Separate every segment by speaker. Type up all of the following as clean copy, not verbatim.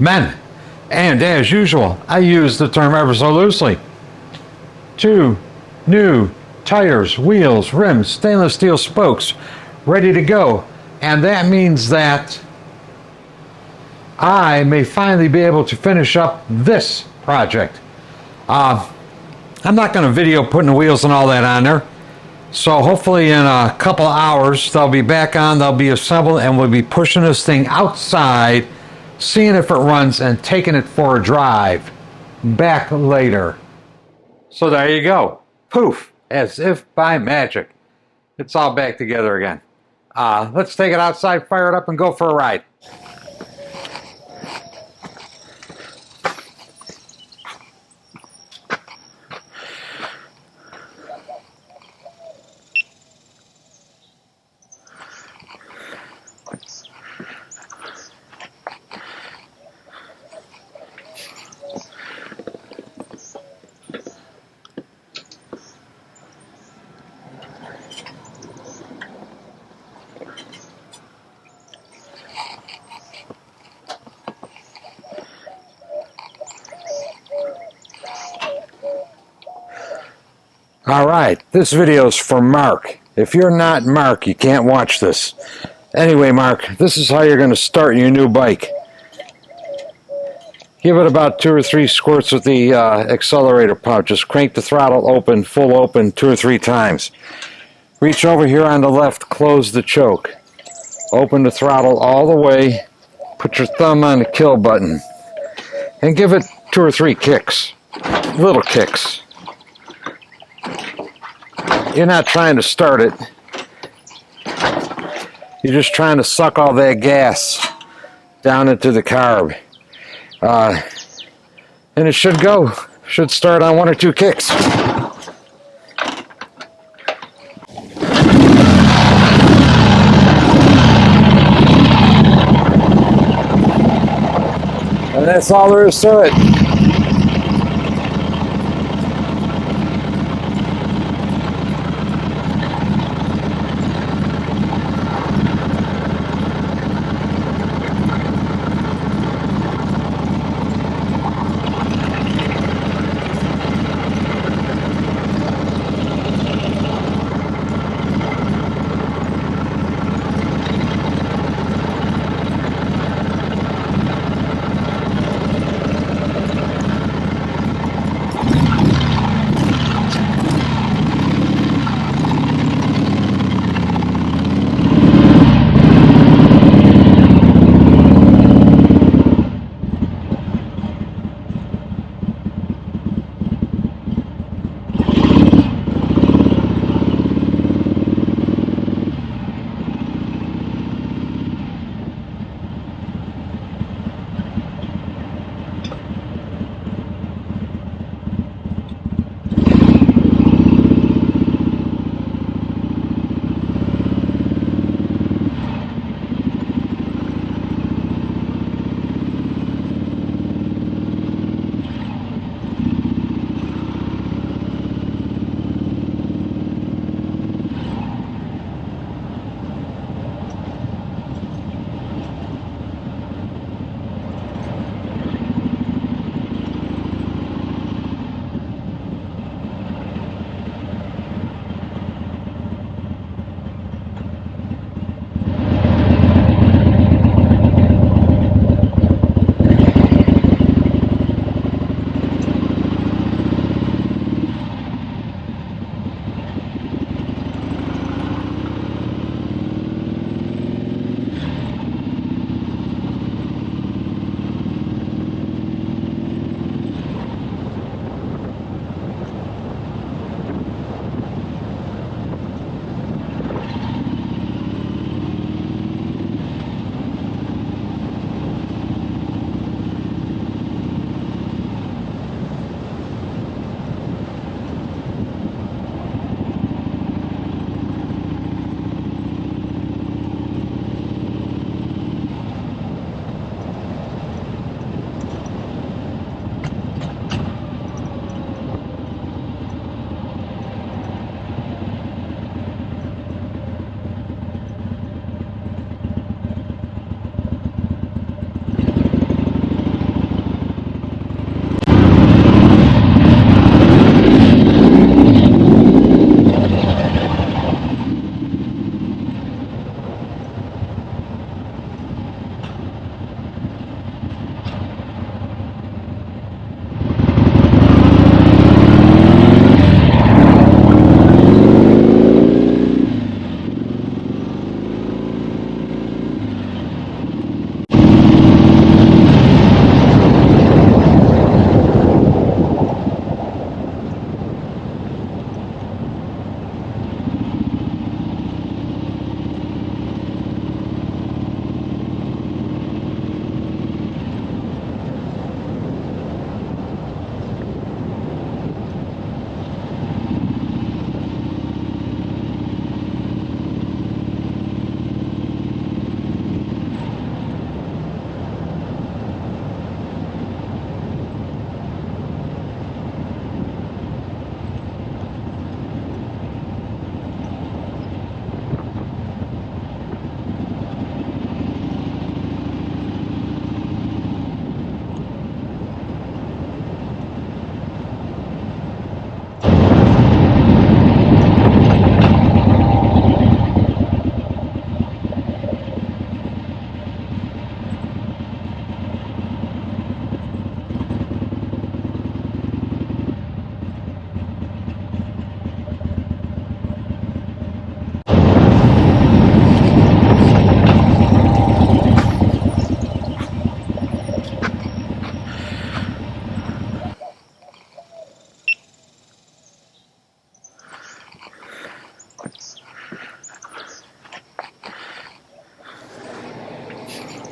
Speaker 1: Men, and as usual, I use the term ever so loosely. 2 new tires, wheels, rims, stainless steel spokes, ready to go. And that means that I may finally be able to finish up this project. I'm not going to video putting the wheels and all that on there. So hopefully in a couple hours they'll be back on, they'll be assembled, and we'll be pushing this thing outside, seeing if it runs, and taking it for a drive back later. So there you go. Poof, as if by magic. It's all back together again. Let's take it outside, fire it up, and go for a ride. Alright, this video is for Mark. If you're not Mark, you can't watch this. Anyway, Mark, this is how you're going to start your new bike. Give it about 2 or 3 squirts with the accelerator pump. Just crank the throttle open, full open, 2 or 3 times. Reach over here on the left, close the choke. Open the throttle all the way, put your thumb on the kill button, and give it 2 or 3 kicks. Little kicks. You're not trying to start it. You're just trying to suck all that gas down into the carb. And it should go. Should start on 1 or 2 kicks. And that's all there is to it.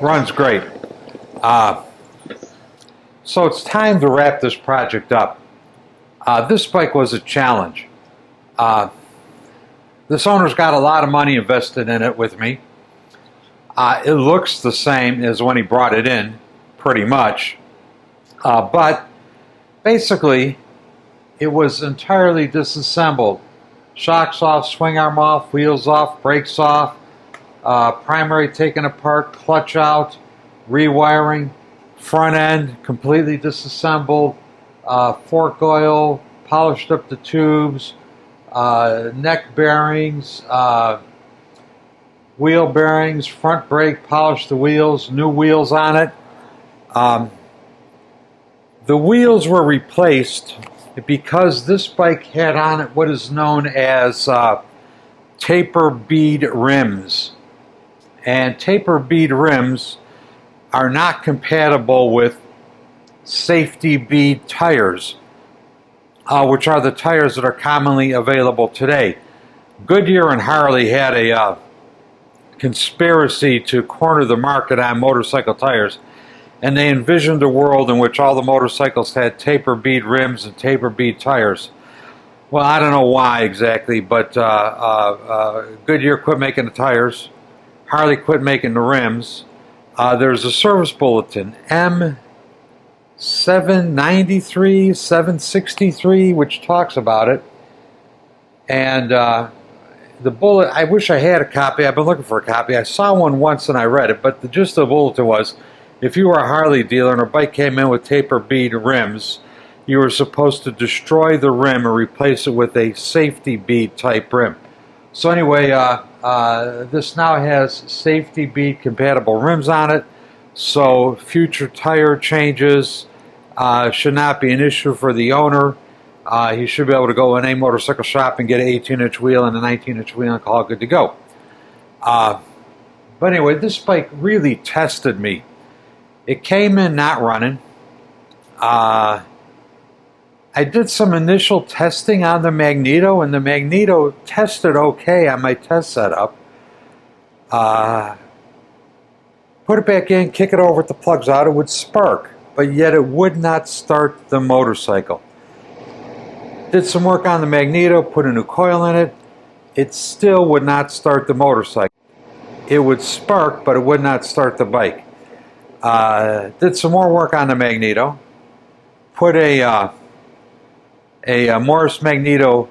Speaker 1: runs great. So it's time to wrap this project up. This bike was a challenge. This owner's got a lot of money invested in it with me. It looks the same as when he brought it in, pretty much. But basically, it was entirely disassembled. Shocks off, swing arm off, wheels off, brakes off, primary taken apart, clutch out, rewiring, front end completely disassembled, fork oil, polished up the tubes, neck bearings, wheel bearings, front brake, polished the wheels, new wheels on it. The wheels were replaced because this bike had on it what is known as taper bead rims. And taper bead rims are not compatible with safety bead tires, which are the tires that are commonly available today. Goodyear and Harley had a conspiracy to corner the market on motorcycle tires, and they envisioned a world in which all the motorcycles had taper bead rims and taper bead tires. Well, I don't know why exactly, but Goodyear quit making the tires, Harley quit making the rims. There's a service bulletin, M793, 763, which talks about it. And the bullet, I wish I had a copy. I've been looking for a copy. I saw one once and I read it, but the gist of the bulletin was, if you were a Harley dealer and a bike came in with taper bead rims, you were supposed to destroy the rim and replace it with a safety bead type rim. So anyway, this now has safety bead compatible rims on it, so future tire changes should not be an issue for the owner. He should be able to go in a motorcycle shop and get an 18-inch wheel and a 19-inch wheel and call it good to go. But anyway, this bike really tested me. It came in not running. I did some initial testing on the magneto, and the magneto tested okay on my test setup. Put it back in, kick it over with the plugs out, it would spark, but yet it would not start the motorcycle. Did some work on the magneto, put a new coil in it, it still would not start the motorcycle. It would spark, but it would not start the bike. Did some more work on the magneto, put a Morris magneto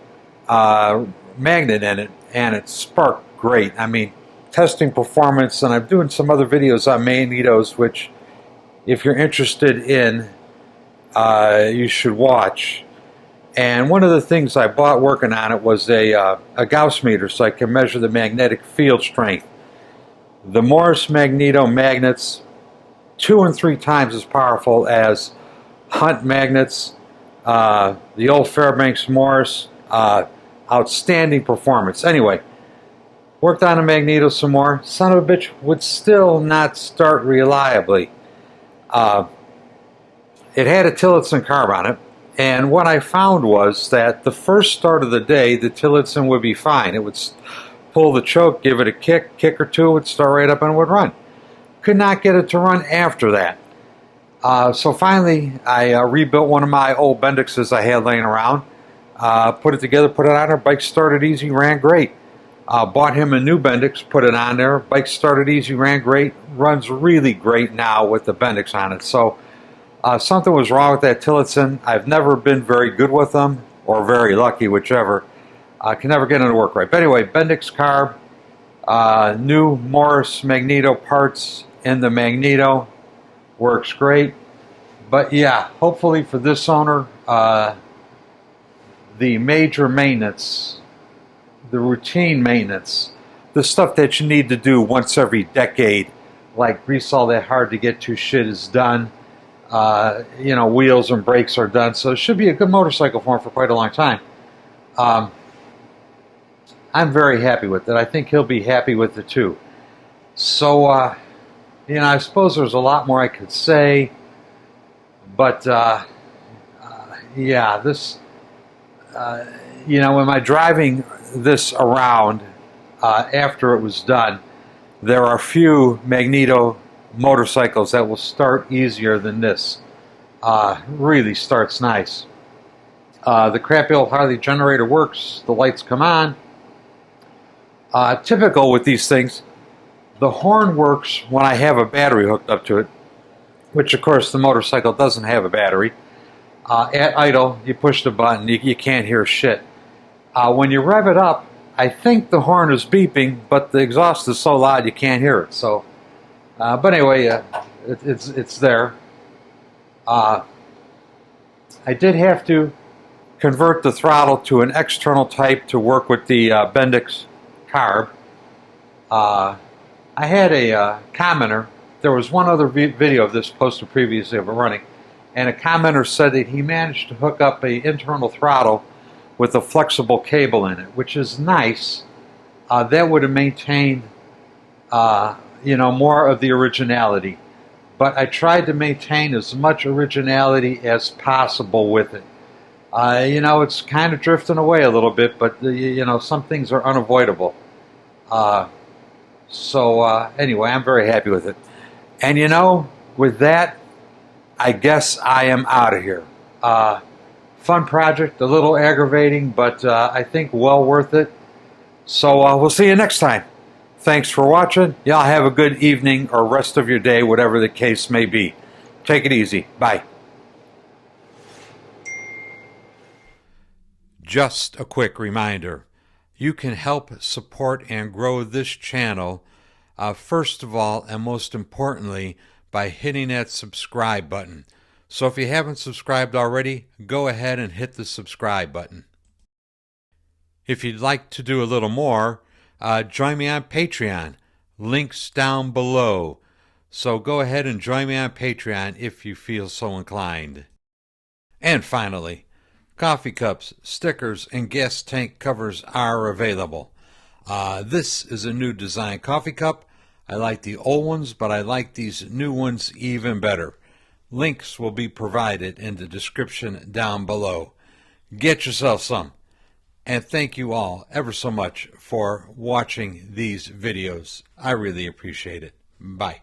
Speaker 1: magnet in it, and it sparked great. I mean, testing performance, and I'm doing some other videos on magnetos, which if you're interested in, you should watch. And one of the things I bought working on it was a Gauss meter, so I can measure the magnetic field strength. The Morris magneto magnets, 2 and 3 times as powerful as Hunt magnets. The old Fairbanks Morris, outstanding performance. Anyway, worked on the magneto some more. Son of a bitch would still not start reliably. It had a Tillotson carb on it, and what I found was that the first start of the day, the Tillotson would be fine. It would pull the choke, give it a kick or two, it would start right up and it would run. Could not get it to run after that. So finally, I rebuilt one of my old Bendixes I had laying around, put it together, put it on there, bike started easy, ran great. Bought him a new Bendix, put it on there, bike started easy, ran great, runs really great now with the Bendix on it. So something was wrong with that Tillotson. I've never been very good with them, or very lucky, whichever. I can never get it to work right. But anyway, Bendix carb, new Morris magneto parts in the magneto, works great. But yeah, hopefully for this owner, the major maintenance, the routine maintenance, the stuff that you need to do once every decade, like grease all that hard to get to shit is done. You know, wheels and brakes are done. So it should be a good motorcycle for him for quite a long time. I'm very happy with it. I think he'll be happy with it too. So, you know, I suppose there's a lot more I could say, but yeah, this, you know, am I driving this around after it was done? There are a few magneto motorcycles that will start easier than this. Really starts nice. The crappy old Harley generator works. The lights come on. Typical with these things, the horn works when I have a battery hooked up to it, which of course the motorcycle doesn't have a battery. At idle, you push the button, you can't hear shit. When you rev it up, I think the horn is beeping, but the exhaust is so loud you can't hear it. So, but anyway, it's there. I did have to convert the throttle to an external type to work with the Bendix carb. I had a commenter. There was one other video of this posted previously of it running, and a commenter said that he managed to hook up an internal throttle with a flexible cable in it, which is nice. That would have maintained, more of the originality. But I tried to maintain as much originality as possible with it. It's kind of drifting away a little bit, but some things are unavoidable. Anyway, I'm very happy with it. And with that, I guess I am out of here. Fun project, a little aggravating, but I think well worth it. So we'll see you next time. Thanks for watching. Y'all have a good evening or rest of your day, whatever the case may be. Take it easy. Bye. Just a quick reminder. You can help support and grow this channel, first of all and most importantly, by hitting that subscribe button. So if you haven't subscribed already, go ahead and hit the subscribe button. If you'd like to do a little more, join me on Patreon. Links down below. So go ahead and join me on Patreon if you feel so inclined. And finally, coffee cups, stickers, and gas tank covers are available. This is a new design coffee cup. I like the old ones, but I like these new ones even better. Links will be provided in the description down below. Get yourself some. And thank you all ever so much for watching these videos. I really appreciate it. Bye.